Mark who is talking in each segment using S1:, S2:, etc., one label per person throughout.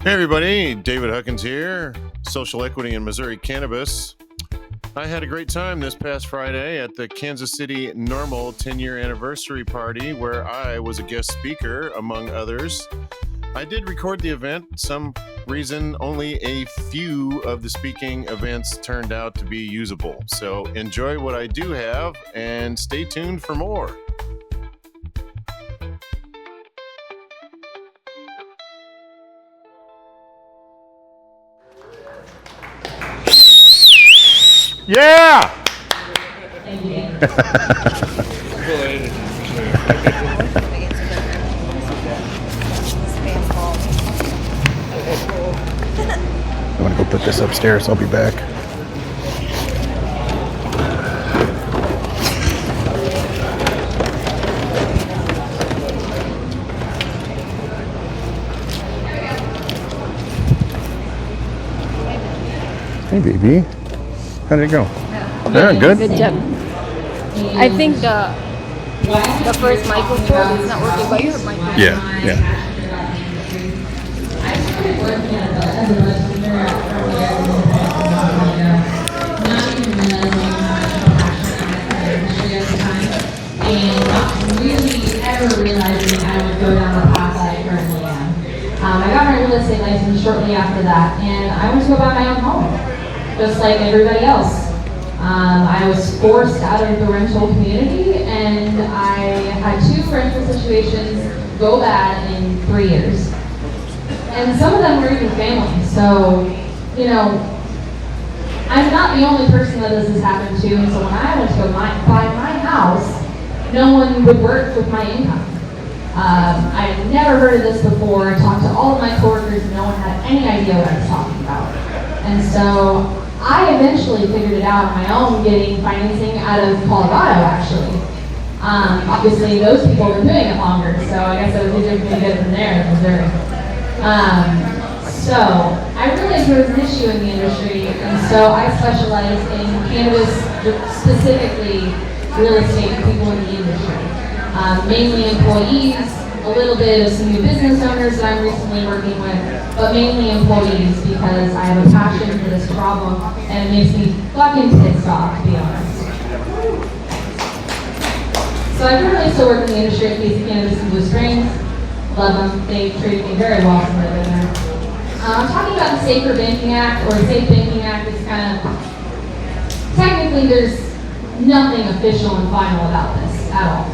S1: Hey everybody, David Huckins here, Social Equity in Missouri Cannabis. I had a great time this past Friday at the Kansas City NORML 10-year anniversary party where I was a guest speaker, among others. I did record the event. Some reason only a few of the speaking events turned out to be usable. So enjoy what I do have and stay tuned for more. Yeah!
S2: Thank you.
S3: I'm gonna go put this upstairs. I'll be back. Hey, baby. How did it go? Yeah, good.
S2: Good job. I think the first microphone is not working, but your microphone.
S3: Yeah.
S4: And not really ever realizing I would go down the path that I currently am. I got my real estate license shortly after that, and I went to go buy my own home, just like everybody else. I was forced out of the rental community, and I had 2 rental situations go bad in 3 years. And some of them were even family, so, you know, I'm not the only person that this has happened to, and so when I went to go buy my house, no one would work with my income. I had never heard of this before. I talked to all of my coworkers, and no one had any idea what I was talking about. And so I eventually figured it out on my own, getting financing out of Colorado, actually. Obviously, those people have been doing it longer, so I guess I was doing pretty good from there in Missouri. So I realized there was an issue in the industry, and so I specialize in cannabis, specifically real estate and people in the industry. Mainly employees, a little bit of some new business owners that I'm recently working with, but mainly employees because I have a passion for this problem and it makes me fucking pissed off, to be honest. So I currently still work in the industry at KC Cannabis and Blue Springs. Love them. They treated me very well since I've been there. Talking about the Safer Banking Act, or Safe Banking Act, is kind of, technically there's nothing official and final about this at all.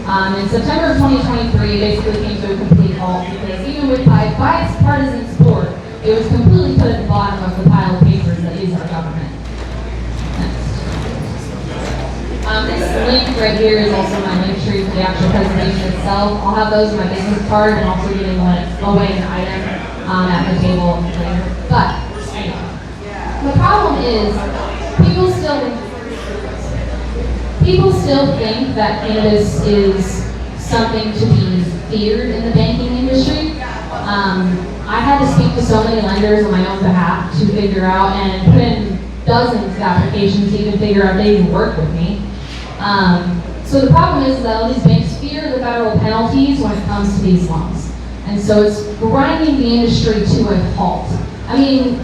S4: In September of 2023, it basically came to a complete halt because even with by its partisan support, it was completely put at the bottom of the pile of papers that is our government. This link right here is also my link tree for the actual presentation itself. I'll have those in my business card and also giving away an item at the table later. But anyway, the problem is people still think that cannabis is something to be feared in the banking industry. I had to speak to so many lenders on my own behalf to figure out and put in dozens of applications to even figure out they even work with me. So the problem is that all these banks fear the federal penalties when it comes to these loans. And so it's grinding the industry to a halt. I mean,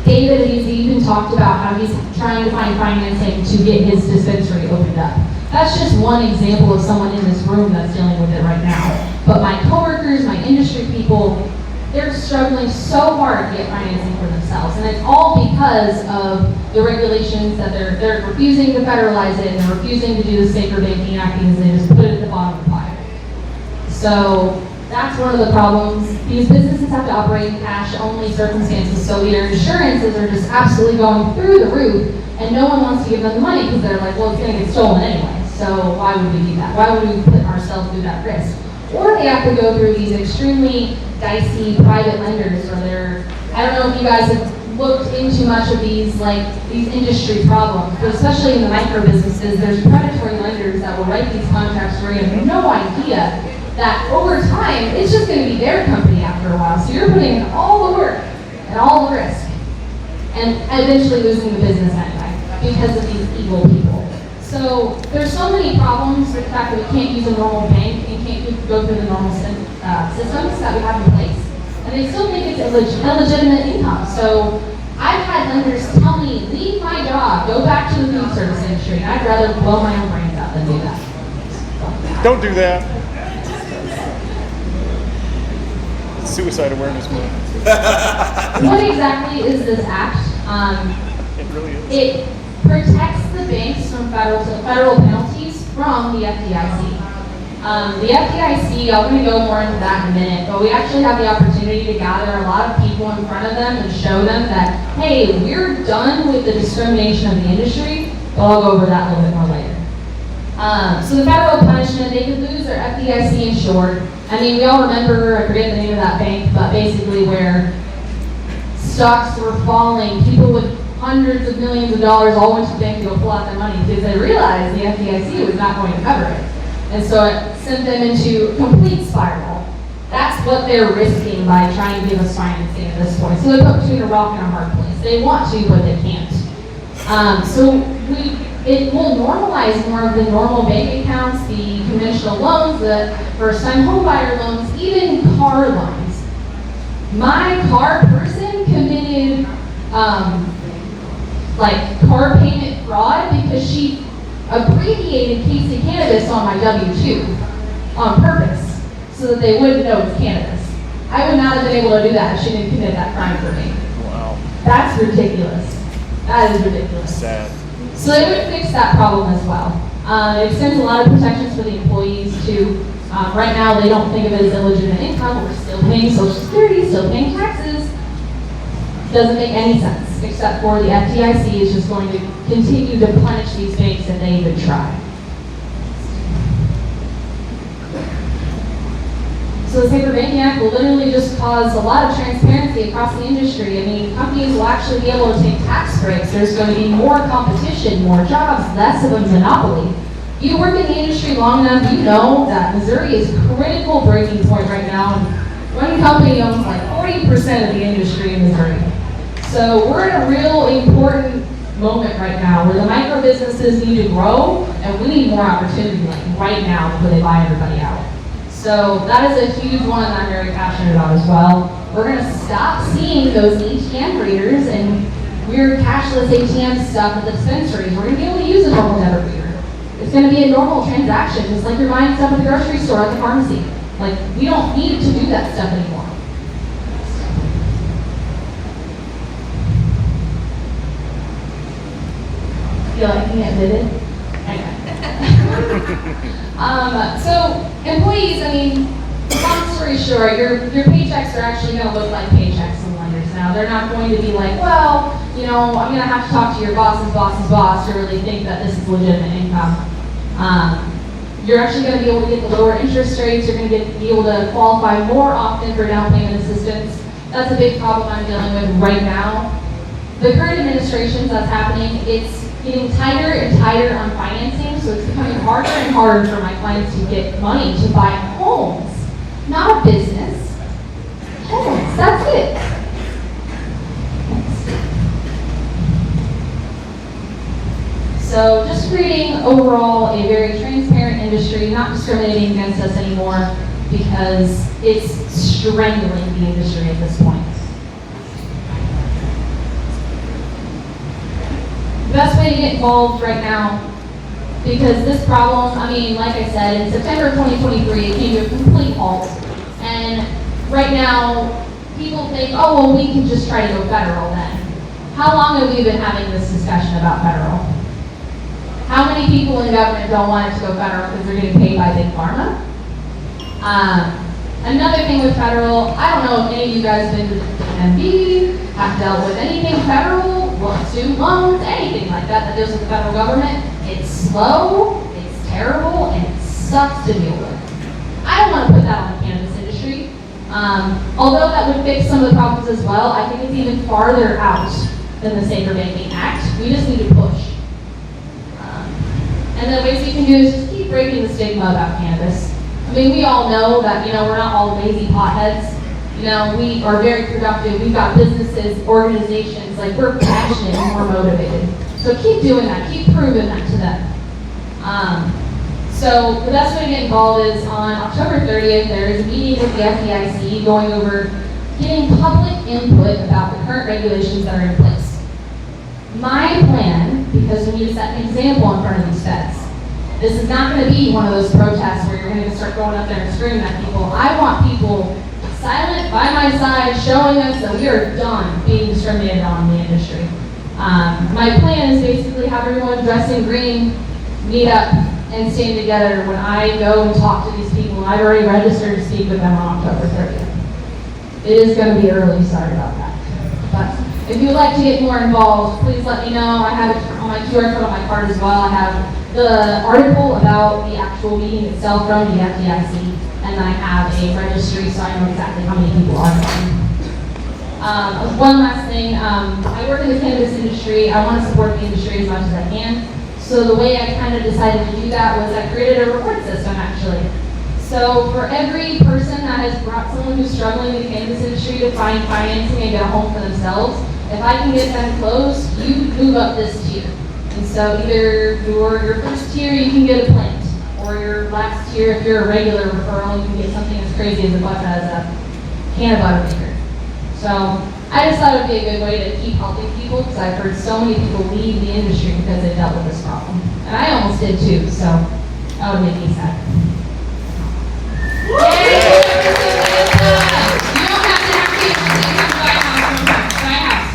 S4: David has even talked about how he's trying to find financing to get his dispensary opened up. That's just one example of someone in this room that's dealing with it right now. But my coworkers, my industry people, they're struggling so hard to get financing for themselves. And it's all because of the regulations that they're refusing to federalize it and they're refusing to do the Safer Banking Act because they just put it at the bottom of the pile. So that's one of the problems. These businesses have to operate in cash-only circumstances, so their insurances are just absolutely going through the roof, and no one wants to give them the money because they're like, well, it's going to get stolen anyway, so why would we do that? Why would we put ourselves through that risk? Or they have to go through these extremely dicey private lenders, or I don't know if you guys have looked into much of these industry problems, but especially in the micro businesses, there's predatory lenders that will write these contracts where you have no idea that over time, it's just going to be their company after a while. So you're putting in all the work and all the risk and eventually losing the business anyway because of these evil people. So there's so many problems with the fact that we can't use a normal bank and can't go through the normal systems that we have in place. and they still think it's illegitimate income. So I've had lenders tell me, leave my job, go back to the food service industry, and I'd rather blow my own brains out than do that.
S5: Don't do that. Suicide awareness month.
S4: What exactly is this act?
S5: It really is.
S4: It protects the banks from federal penalties from the FDIC. The FDIC, I'm going to go more into that in a minute, but we actually have the opportunity to gather a lot of people in front of them and show them that, hey, we're done with the discrimination of the industry, but I'll go over that a little bit more later. So the federal punishment, they could lose their FDIC insured. I mean, we all remember, I forget the name of that bank, but basically where stocks were falling, people with hundreds of millions of dollars all went to the bank to go pull out their money because they realized the FDIC was not going to cover it. And so it sent them into a complete spiral. That's what they're risking by trying to give us financing at this point. So they're put between a rock and a hard place. They want to, but they can't. It will normalize more of the normal bank accounts, the conventional loans, the first-time homebuyer loans, even car loans. My car person committed car payment fraud because she abbreviated KC Cannabis on my W-2 on purpose so that they wouldn't know it's cannabis. I would not have been able to do that if she didn't commit that crime for me.
S5: Wow.
S4: That's ridiculous. That is ridiculous.
S5: Sad.
S4: So they would fix that problem as well. It extends a lot of protections for the employees too. Right now they don't think of it as illegitimate income, but we're still paying Social Security, still paying taxes. Doesn't make any sense, except for the FDIC is just going to continue to punish these banks if they even try. So the Safer Banking Act will literally just cause a lot of transparency across the industry. I mean, companies will actually be able to take tax breaks. There's going to be more competition, more jobs, less of a monopoly. You work in the industry long enough, you know that Missouri is a critical breaking point right now. And one company owns like 40% of the industry in Missouri. So we're in a real important moment right now where the micro businesses need to grow and we need more opportunity like right now before they buy everybody out. So that is a huge one that I'm very passionate about as well. We're going to stop seeing those ATM readers and weird cashless ATM stuff at the dispensaries. We're going to be able to use a normal debit reader. It's going to be a normal transaction, just like you're buying stuff at the grocery store at the pharmacy. Like, we don't need to do that stuff anymore. Feel like you did it? Okay. So employees, I mean, long story short, your paychecks are actually going to look like paychecks from lenders now. They're not going to be like, well, you know, I'm going to have to talk to your boss's boss's boss to really think that this is legitimate income. You're actually going to be able to get the lower interest rates. You're going to be able to qualify more often for down payment assistance. That's a big problem I'm dealing with right now. The current administrations that's happening, it's getting tighter and tighter on financing, so it's becoming harder and harder for my clients to get money to buy homes, not a business. Homes, that's it. So just creating overall a very transparent industry, not discriminating against us anymore because it's strangling the industry at this point. The best way to get involved right now, because this problem, I mean, like I said, in September 2023, it came to a complete halt. And right now, people think, oh, well, we can just try to go federal then. How long have we been having this discussion about federal? How many people in government don't want it to go federal because they're getting paid by Big Pharma? Another thing with federal, I don't know if any of you guys have been to the DMV, have dealt with anything federal, student loans, anything like that deals with the federal government. It's slow, it's terrible, and it sucks to deal with. I don't want to put that on the cannabis industry. Although that would fix some of the problems as well, I think it's even farther out than the Safer Banking Act. We just need to push. And the ways we can do is just keep breaking the stigma about cannabis. I mean, we all know that, you know, we're not all lazy potheads. You know, we are very productive. We've got businesses, organizations, like we're passionate and we're motivated. So keep doing that. Keep proving that to them. So the best way to get involved is on October 30th, there is a meeting with the FDIC going over getting public input about the current regulations that are in place. My plan, because we need to set an example in front of these feds, this is not going to be one of those protests where you're going to start going up there and screaming at people. I want people silent by my side, showing us that we are done being discriminated on in the industry. My plan is basically have everyone dress in green, meet up, and stand together when I go and talk to these people. I've already registered to speak with them on October 30th. It is going to be early, sorry about that. But if you would like to get more involved, please let me know. I have it on my QR code on my card as well. I have the article about the actual meeting itself from the FDIC, and I have a registry so I know exactly how many people are going. One last thing, I work in the cannabis industry. I want to support the industry as much as I can. So the way I kind of decided to do that was I created a reward system actually. So for every person that has brought someone who's struggling in the cannabis industry to find financing and get a home for themselves, if I can get them close, you move up this tier. And so either your first tier, you can get a plant, or your last tier, if you're a regular referral, you can get something as crazy as a can of butter maker. So I just thought it would be a good way to keep helping people, because I've heard so many people leave the industry because they dealt with this problem. And I almost did too, so that would make me sad. Yay! You don't have to have kids to buy a house.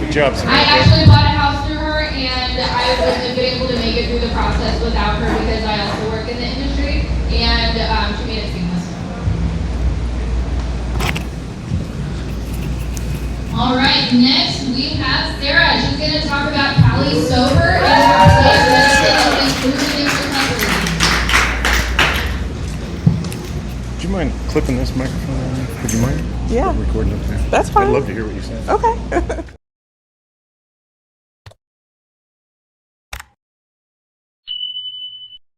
S5: Good job,
S4: I
S5: Samantha.
S4: actually bought a house through her, and I wouldn't have been able to make it through the process without her because I also work in the industry, and she made it seamless. All right, next we have Sarah. She's going to talk about CaliSober and her medicine included in recovery.
S3: Would you mind clipping this microphone on me? Would you mind?
S6: Yeah.
S3: Recording it there.
S6: That's fine.
S3: I'd love to hear what you said.
S6: Okay.